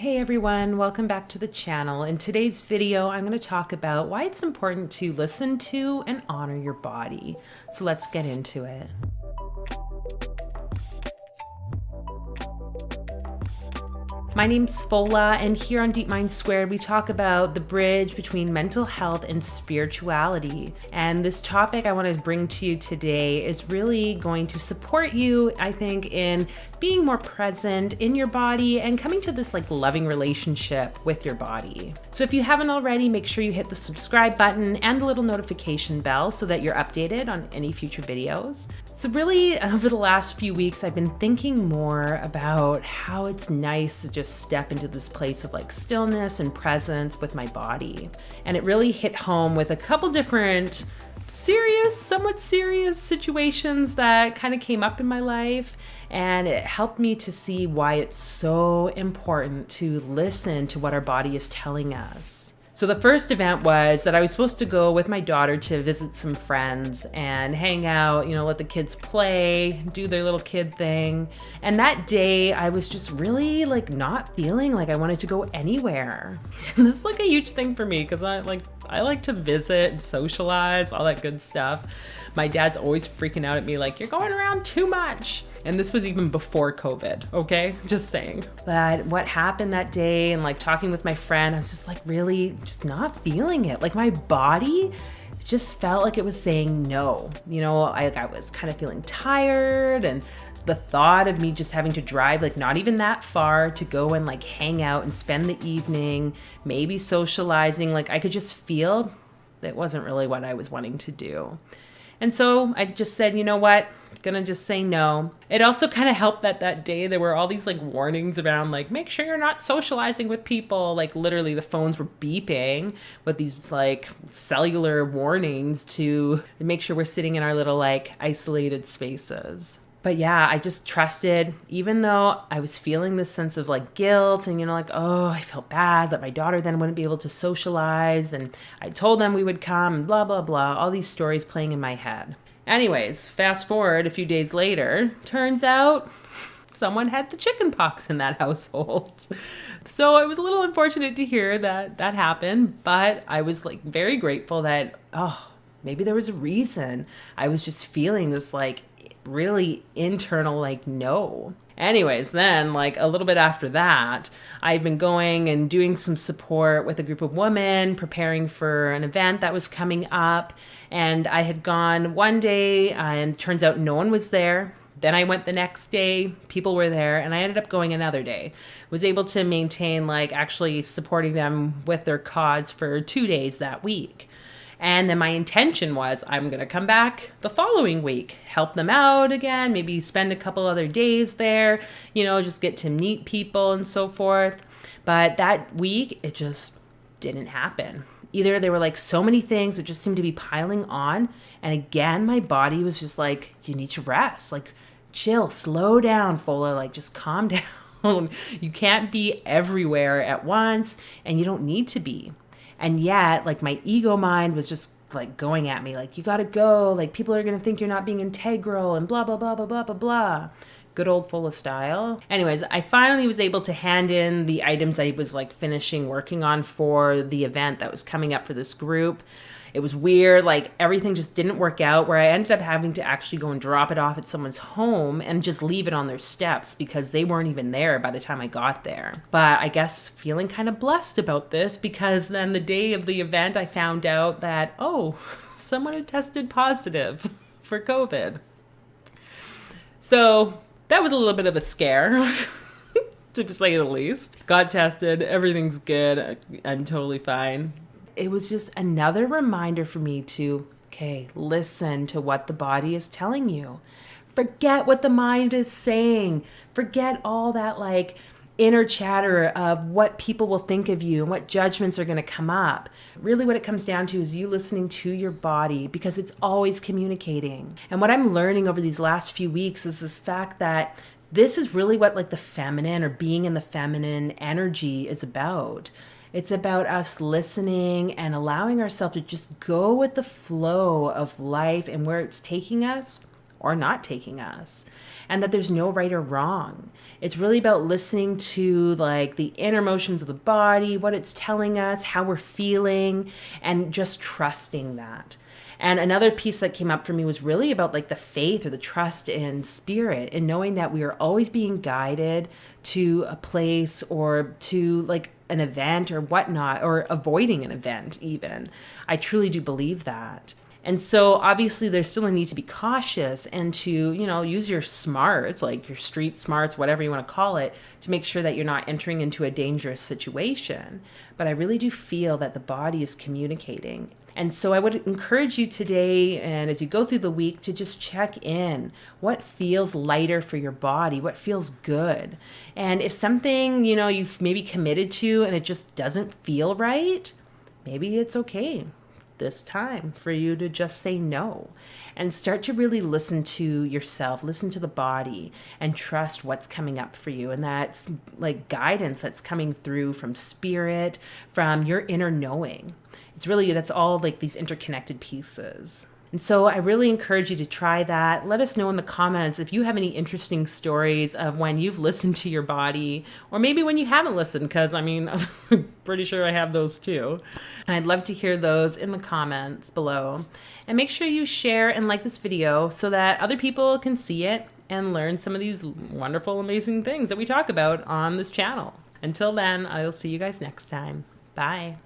Hey everyone, welcome back to the channel. In today's video, I'm going to talk about why it's important to listen to and honor your body. So let's get into it. My name's Fola, and here on Deep Mind Squared, we talk about the bridge between mental health and spirituality. And this topic I want to bring to you today is really going to support you, I think, in being more present in your body and coming to this loving relationship with your body. So if you haven't already, make sure you hit the subscribe button and the little notification bell so that you're updated on any future videos. So really, over the last few weeks, I've been thinking more about how it's nice to just step into this place of stillness and presence with my body. And it really hit home with a couple different somewhat serious situations that kind of came up in my life. And it helped me to see why it's so important to listen to what our body is telling us. So the first event was that I was supposed to go with my daughter to visit some friends and hang out, let the kids play, do their little kid thing. And that day I was just really not feeling like I wanted to go anywhere. And this is a huge thing for me because I like to visit and socialize, all that good stuff. My dad's always freaking out at me you're going around too much. And this was even before COVID, okay? Just saying. But what happened that day and talking with my friend, I was just really just not feeling it. My body just felt like it was saying no. I was kind of feeling tired, and the thought of me just having to drive not even that far to go and hang out and spend the evening, maybe socializing, I could just feel that wasn't really what I was wanting to do. And so I just said, you know what? Gonna just say no. It also kind of helped that day there were all these warnings around make sure you're not socializing with people. Literally the phones were beeping with these cellular warnings to make sure we're sitting in our little isolated spaces. But yeah, I just trusted, even though I was feeling this sense of guilt and, oh, I felt bad that my daughter then wouldn't be able to socialize. And I told them we would come and blah, blah, blah, all these stories playing in my head. Anyways, fast forward a few days later, turns out someone had the chicken pox in that household. So it was a little unfortunate to hear that happened, but I was very grateful that, maybe there was a reason. I was just feeling this really internal no. Anyways, then a little bit after that, I've been going and doing some support with a group of women, preparing for an event that was coming up. And I had gone one day and turns out no one was there. Then I went the next day, people were there, and I ended up going another day. Was able to maintain actually supporting them with their cause for 2 days that week. And then my intention was I'm going to come back the following week, help them out again, maybe spend a couple other days there, just get to meet people and so forth. But that week, it just didn't happen. Either there were so many things that just seemed to be piling on. And again, my body was just you need to rest, chill, slow down, Fola, just calm down. You can't be everywhere at once, and you don't need to be. And yet, my ego mind was just going at me, you gotta go, people are gonna think you're not being integral and blah, blah, blah, blah, blah, blah, blah. Good old Fola style. Anyways, I finally was able to hand in the items I was finishing working on for the event that was coming up for this group. It was weird, everything just didn't work out, where I ended up having to actually go and drop it off at someone's home and just leave it on their steps because they weren't even there by the time I got there. But I guess feeling kind of blessed about this, because then the day of the event I found out that, someone had tested positive for COVID. So that was a little bit of a scare, to say the least. Got tested, everything's good, I'm totally fine. It was just another reminder for me to, listen to what the body is telling you. Forget what the mind is saying. Forget all that inner chatter of what people will think of you and what judgments are going to come up. Really what it comes down to is you listening to your body, because it's always communicating. And what I'm learning over these last few weeks is this fact that this is really what the feminine or being in the feminine energy is about. It's about us listening and allowing ourselves to just go with the flow of life and where it's taking us, or not taking us, and that there's no right or wrong. It's really about listening to like the inner motions of the body, what it's telling us, how we're feeling, and just trusting that. And another piece that came up for me was really about like the faith or the trust in spirit, and knowing that we are always being guided to a place or to like an event or whatnot, or avoiding an event even. I truly do believe that. And so obviously there's still a need to be cautious and to, use your smarts, like your street smarts, whatever you want to call it, to make sure that you're not entering into a dangerous situation. But I really do feel that the body is communicating. And so I would encourage you today, and as you go through the week, to just check in. What feels lighter for your body? What feels good? And if something, you've maybe committed to and it just doesn't feel right, maybe it's okay this time for you to just say no and start to really listen to yourself, listen to the body, and trust what's coming up for you. And that's like guidance that's coming through from spirit, from your inner knowing. It's really, that's all like these interconnected pieces. And so I really encourage you to try that. Let us know in the comments if you have any interesting stories of when you've listened to your body, or maybe when you haven't listened, because I'm pretty sure I have those too. And I'd love to hear those in the comments below. And make sure you share and like this video so that other people can see it and learn some of these wonderful, amazing things that we talk about on this channel. Until then, I'll see you guys next time. Bye.